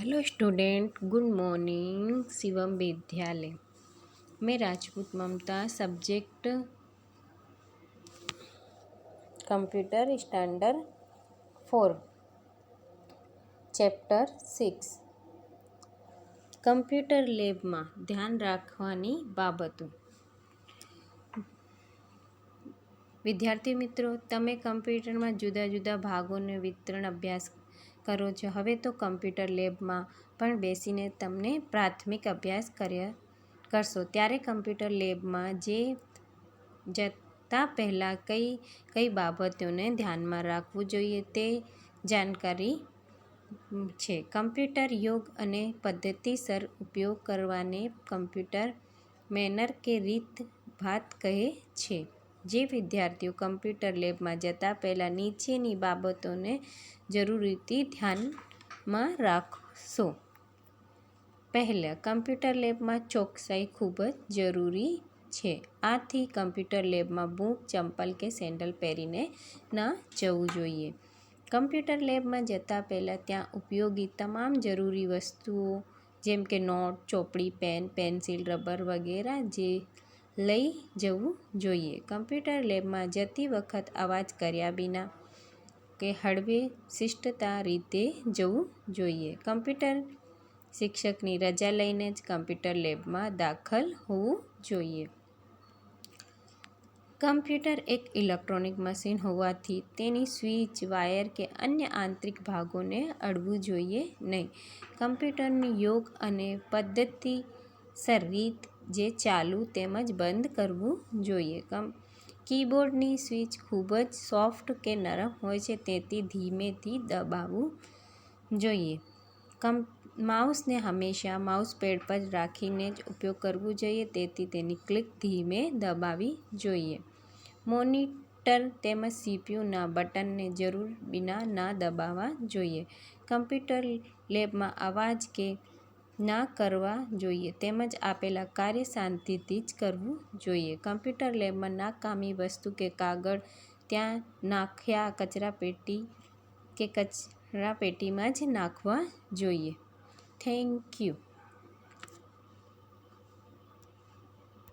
Hello student, good morning. Shivam Vidyalaya में Rajput Mamta, subject computer standard 4, chapter 6 computer લેબમાં ધ્યાન રાખવાની બાબતો। વિદ્યાર્થી મિત્રો, તમે કમ્પ્યુટરમાં જુદા જુદા ભાગોનો વિતરણ અભ્યાસ કરો છો। હવે તો કમ્પ્યુટર લેબમાં પણ બેસીને તમને પ્રાથમિક અભ્યાસ કરશો। ત્યારે કમ્પ્યુટર લેબમાં જતા પહેલાં કઈ બાબતોને ધ્યાનમાં રાખવું જોઈએ તે જાણકારી છે। કમ્પ્યુટર યોગ્ય અને પદ્ધતિસર ઉપયોગ કરવાને કમ્પ્યુટર મેનર કે રીત ભાત કહે છે। જે વિદ્યાર્થીઓ કમ્પ્યુટર લેબમાં જતા પહેલાં નીચેની બાબતોને જરૂરથી ધ્યાનમાં રાખશો। પહેલાં, કમ્પ્યુટર લેબમાં ચોકસાઈ ખૂબ જ જરૂરી છે। આથી કમ્પ્યુટર લેબમાં બૂટ, ચંપલ કે સેન્ડલ પહેરીને ન જવું જોઈએ। કમ્પ્યુટર લેબમાં જતા પહેલાં ત્યાં ઉપયોગી તમામ જરૂરી વસ્તુઓ જેમ કે નોટ, ચોપડી, પેન, પેન્સિલ, રબર વગેરે લઈ જવું જોઈએ। કમ્પ્યુટર લેબમાં જતી વખત અવાજ કર્યા વિના કે હળવે શિસ્તતા રીતે જવું જોઈએ। કમ્પ્યુટર શિક્ષકની રજા લઈને જ કમ્પ્યુટર લેબમાં દાખલ હોવું જોઈએ। કમ્પ્યુટર એક ઇલેક્ટ્રોનિક મશીન હોવાથી તેની સ્વિચ, વાયર કે અન્ય આંતરિક ભાગોને અડવું જોઈએ નહીં। કમ્પ્યુટરનું યોગ્ય અને પદ્ધતિસર રીતે જે ચાલુ તેમજ બંધ કરવું જોઈએ। કીબોર્ડની સ્વિચ ખૂબ જ સોફ્ટ કે નરમ હોય છે, તેથી ધીમેથી દબાવવું જોઈએ। માઉસને હંમેશા માઉસપેડ પર રાખીને જ ઉપયોગ કરવો જોઈએ, તેથી તેની ક્લિક ધીમે દબાવવી જોઈએ। મોનિટર તેમજ સીપીયુના બટનને જરૂર વિના ન દબાવવા જોઈએ। કમ્પ્યુટર લેબમાં અવાજ કે ના કરવા જોઈએ તેમજ આપેલા કાર્ય શાંતિથી જ કરવું જોઈએ। કમ્પ્યુટર લેબમાં નકામી વસ્તુ કે કાગળ ત્યાં નાખ્યા કચરાપેટી કે કચરાપેટીમાં જ નાખવા જોઈએ। Thank you.